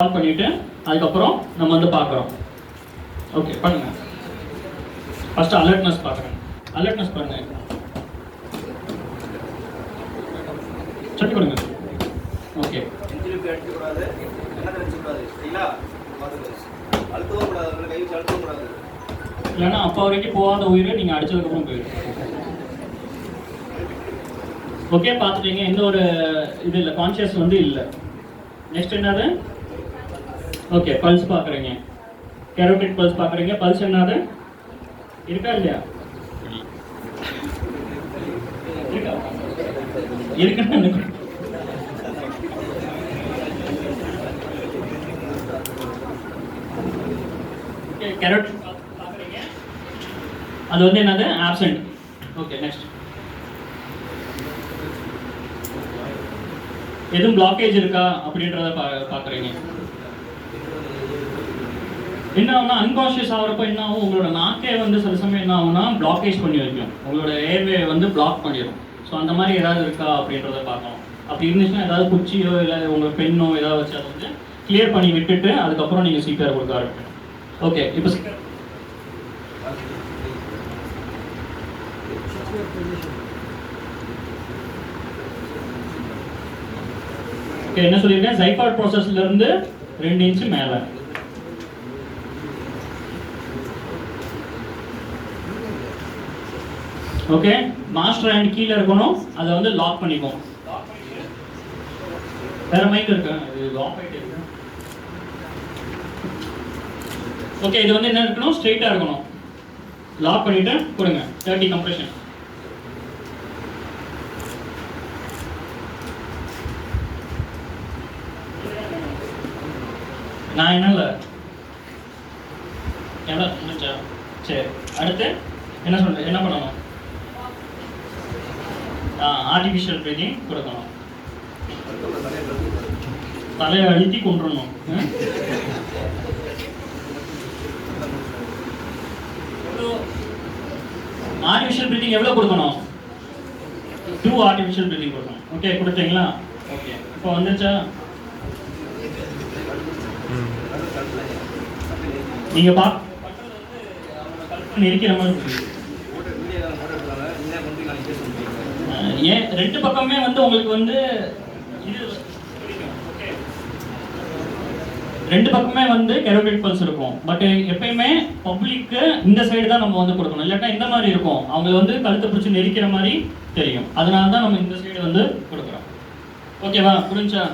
கால் பண்ணிட்டு அதுக்கப்புறம் நம்ம வந்து பார்க்குறோம். ஓகே பண்ணுங்க. ஃபர்ஸ்ட் அலர்ட்னஸ் பார்க்குறேன். அலர்ட்னஸ் பண்ணுங்க. சொல்லி கொடுங்க. ஓகே இல்லைன்னா அப்போ வரைக்கும் போகாத உயிர் நீங்கள் அடிச்சதுக்கப்புறம் போயிடும். ஓகே பார்த்துட்டீங்க, எந்த ஒரு இது இல்லை, கான்ஷியஸ் வந்து இல்லை. நெக்ஸ்ட் என்னது? ஓகே பல்ஸ் பார்க்குறீங்க, கேரோட்டிட் பல்ஸ் பார்க்குறீங்க. பல்ஸ் என்னது இருக்கா இல்லையா? இருக்கா இருக்குன்னு கேரோட்டிட் பார்க்குறீங்க, அது வந்து என்னது ஆப்சென்ட். ஓகே நெக்ஸ்ட் எதுவும் பிளாக்கேஜ் இருக்கா அப்படின்றத பார்க்குறீங்க. என்ன ஆகும்னா அன்கான்ஷியஸ் ஆகிறப்ப என்ன ஆகும், உங்களோட நாக்கே வந்து சில சமயம் என்ன ஆகும்னா பிளாக்கேஜ் பண்ணி வைக்கும், உங்களோட ஏர்வே வந்து பிளாக் பண்ணிடும். ஸோ அந்த மாதிரி ஏதாவது இருக்கா அப்படின்றத பார்க்கணும். அப்படி இருந்துச்சுன்னா ஏதாவது குச்சியோ இல்லை உங்கள் பெண்ணோ ஏதாவது வச்சு அதை வந்து கிளியர் பண்ணி விட்டுட்டு அதுக்கப்புறம் நீங்கள் சிபிஆர் கொடுக்க ஆரம்பிக்கணும். ஓகே இப்போ ஓகே என்ன சொல்லியிருக்கேன், சைபாட் ப்ராசஸ்ல இருந்து 2 இன்ச்சு மேலே. ஓகே மாஸ்டர் ஹேண்ட் கீழே இருக்கணும், அதை வந்து லாக் பண்ணிக்கும். வேற மைக் இருக்கு, இது லாக் ஆகிட்டு இருக்கு. ஓகே இது வந்து என்ன இருக்கணும், ஸ்ட்ரெயிட்டாக இருக்கணும். லாக் பண்ணிட்டு கொடுங்க 30 கம்ப்ரெஷன். நான் என்ன இல்லை எவ்வளோ முடிச்சா? சரி அடுத்து என்ன சொல்கிறேன், என்ன பண்ணணும்? ஆர்டிஃபிஷியல் ப்ரீதிங் கொடுக்கணும். தலையை அழுத்தி கொண்டுடணும். ஆர்டிஃபிஷியல் ப்ரீதிங் எவ்வளோ கொடுக்கணும்? 2 ஆர்டிஃபிஷியல் ப்ரீதிங் கொடுக்கணும். ஓகே கொடுத்தீங்களா? ஓகே இப்போ வந்துச்சா? நீங்க இருக்கிற மாதிரி ஏன் 2 பக்கமே வந்து உங்களுக்கு வந்து இது 2 பக்கமே வந்து கேரோட்டிட் பல்ஸ் இருக்கும். பட் எப்பயுமே பப்ளிக்கு இந்த சைடு தான் நம்ம வந்து கொடுக்கணும், இல்லாட்டா இந்த மாதிரி இருக்கும், அவங்க வந்து கழுத்தை பிடிச்சி நெரிக்கிற மாதிரி தெரியும். அதனால தான் நம்ம இந்த சைடு வந்து கொடுக்குறோம். ஓகேவா? புரிஞ்சா?